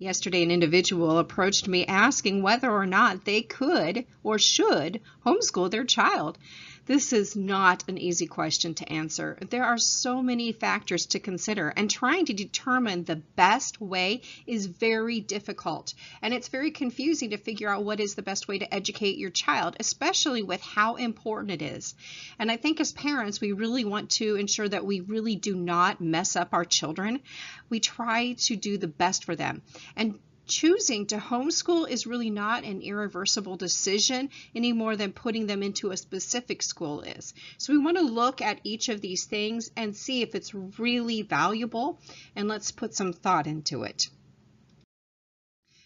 Yesterday, an individual approached me asking whether or not they could or should homeschool their child. This is not an easy question to answer. There are so many factors to consider, and trying to determine the best way is very difficult. And it's very confusing to figure out what is the best way to educate your child, especially with how important it is. And I think as parents, we really want to ensure that we really do not mess up our children. We try to do the best for them. And choosing to homeschool is really not an irreversible decision any more than putting them into a specific school is. So we want to look at each of these things and see if it's really valuable, and let's put some thought into it.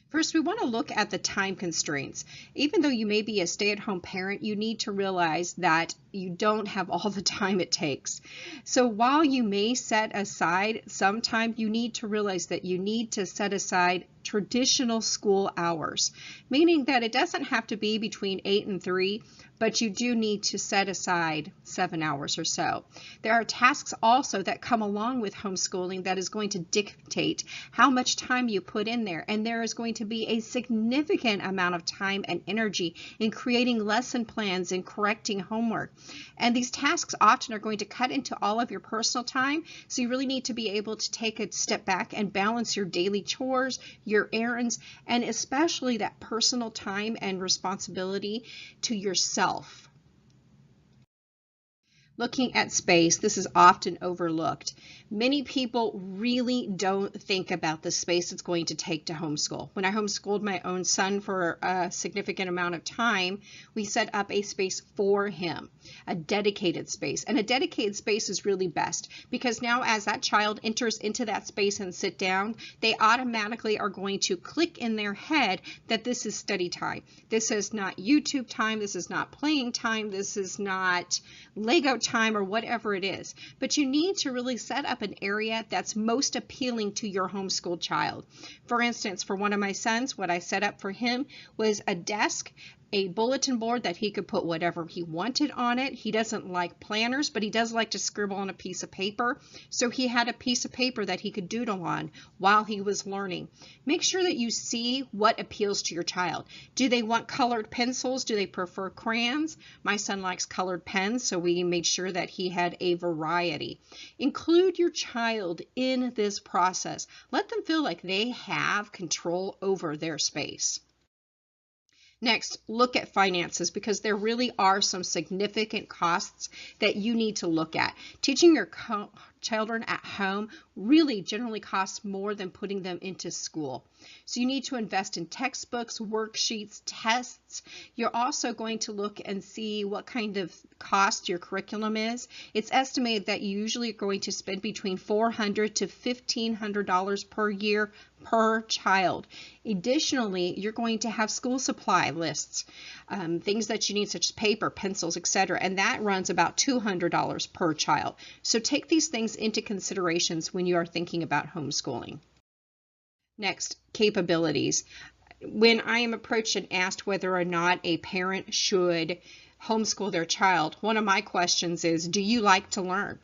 First, we want to look at the time constraints. Even though you may be a stay-at-home parent, you need to realize that you don't have all the time it takes. So while you may set aside some time, you need to realize that you need to set aside traditional school hours, meaning that it doesn't have to be between 8 and 3, but you do need to set aside 7 hours or so. There are tasks also that come along with homeschooling that is going to dictate how much time you put in there, and there is going to be a significant amount of time and energy in creating lesson plans and correcting homework. And these tasks often are going to cut into all of your personal time, so you really need to be able to take a step back and balance your daily chores, your errands, and especially that personal time and responsibility to yourself. Looking at space, this is often overlooked. Many people really don't think about the space it's going to take to homeschool. When I homeschooled my own son for a significant amount of time, we set up a space for him, a dedicated space. And a dedicated space is really best because now as that child enters into that space and sit down, they automatically are going to click in their head that this is study time. This is not YouTube time. This is not playing time. This is not Lego time or whatever it is. But you need to really set up an area that's most appealing to your homeschool child. For instance, for one of my sons, what I set up for him was a desk, a bulletin board that he could put whatever he wanted on it. He doesn't like planners, but he does like to scribble on a piece of paper. So he had a piece of paper that he could doodle on while he was learning. Make sure that you see what appeals to your child. Do they want colored pencils? Do they prefer crayons? My son likes colored pens, so we made sure that he had a variety. Include your child in this process. Let them feel like they have control over their space. Next, look at finances because there really are some significant costs that you need to look at. Teaching your children at home really generally costs more than putting them into school. So you need to invest in textbooks, worksheets, tests. You're also going to look and see what kind of cost your curriculum is. It's estimated that you usually are going to spend between $400 to $1,500 per year per child. Additionally, you're going to have school supply lists, things that you need such as paper, pencils, etc., and that runs about $200 per child. So take these things into considerations when you are thinking about homeschooling. Next, capabilities. When I am approached and asked whether or not a parent should homeschool their child, one of my questions is, do you like to learn?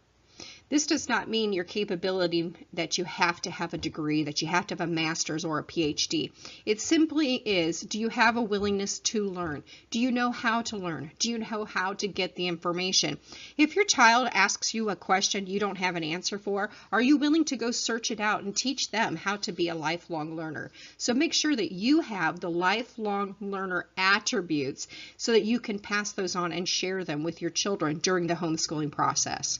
This does not mean your capability that you have to have a degree, that you have to have a master's or a PhD. It simply is, do you have a willingness to learn? Do you know how to learn? Do you know how to get the information? If your child asks you a question you don't have an answer for, are you willing to go search it out and teach them how to be a lifelong learner? So make sure that you have the lifelong learner attributes so that you can pass those on and share them with your children during the homeschooling process.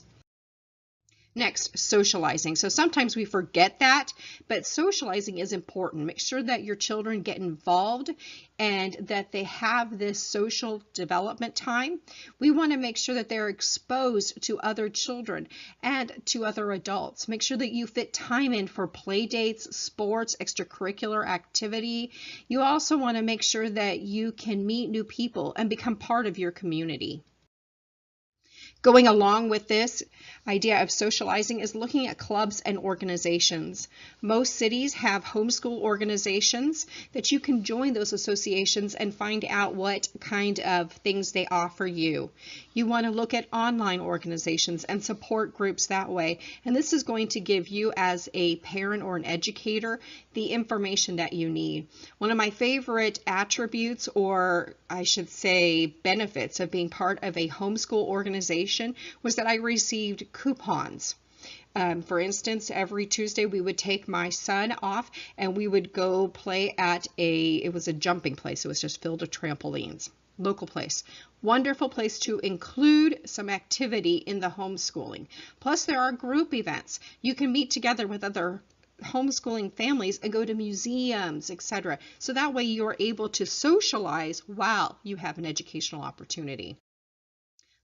Next, socializing. So sometimes we forget that, but socializing is important. Make sure that your children get involved and that they have this social development time. We want to make sure that they're exposed to other children and to other adults. Make sure that you fit time in for play dates, sports, extracurricular activity. You also want to make sure that you can meet new people and become part of your community. Going along with this idea of socializing is looking at clubs and organizations. Most cities have homeschool organizations that you can join those associations and find out what kind of things they offer you. You want to look at online organizations and support groups that way. And this is going to give you as a parent or an educator the information that you need. One of my favorite attributes, or I should say benefits, of being part of a homeschool organization was that I received coupons. For instance, every Tuesday we would take my son off and we would go play at it was a jumping place. It was just filled with trampolines. Local place. Wonderful place to include some activity in the homeschooling. Plus there are group events. You can meet together with other homeschooling families and go to museums, etc. So that way you're able to socialize while you have an educational opportunity.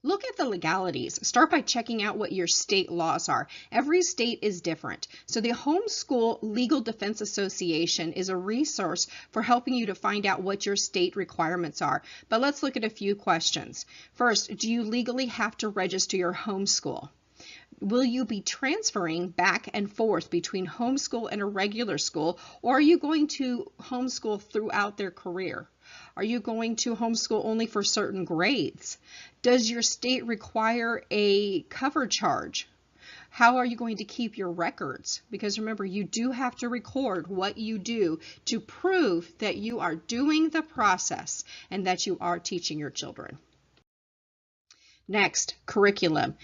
Look at the legalities. Start by checking out what your state laws are. Every state is different. So the Homeschool Legal Defense Association is a resource for helping you to find out what your state requirements are. But let's look at a few questions. First, do you legally have to register your homeschool? Will you be transferring back and forth between homeschool and a regular school, or are you going to homeschool throughout their career? Are you going to homeschool only for certain grades? Does your state require a cover charge? How are you going to keep your records? Because remember, you do have to record what you do to prove that you are doing the process and that you are teaching your children. Next, curriculum.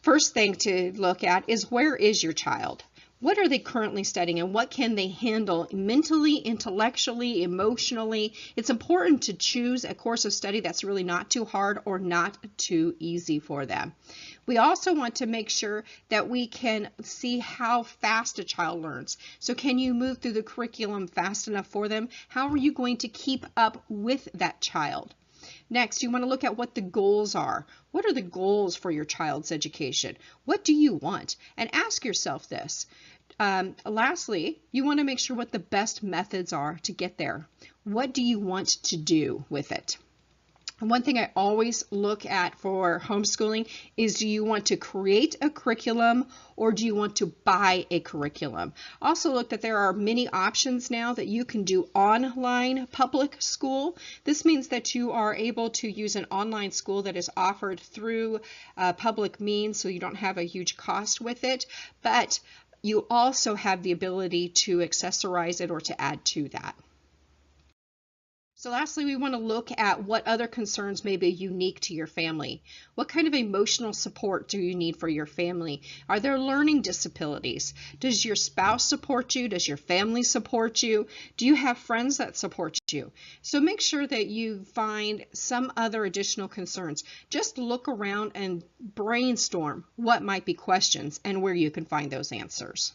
First thing to look at is, where is your child? What are they currently studying and what can they handle mentally, intellectually, emotionally? It's important to choose a course of study that's really not too hard or not too easy for them. We also want to make sure that we can see how fast a child learns. So can you move through the curriculum fast enough for them? How are you going to keep up with that child? Next, you want to look at what the goals are. What are the goals for your child's education? What do you want? And ask yourself this. Lastly, you want to make sure what the best methods are to get there. What do you want to do with it? And one thing I always look at for homeschooling is, do you want to create a curriculum or do you want to buy a curriculum? Also look that there are many options now that you can do online public school. This means that you are able to use an online school that is offered through public means, so you don't have a huge cost with it, but you also have the ability to accessorize it or to add to that. So lastly, we want to look at what other concerns may be unique to your family. What kind of emotional support do you need for your family? Are there learning disabilities? Does your spouse support you? Does your family support you? Do you have friends that support you? So make sure that you find some other additional concerns. Just look around and brainstorm what might be questions and where you can find those answers.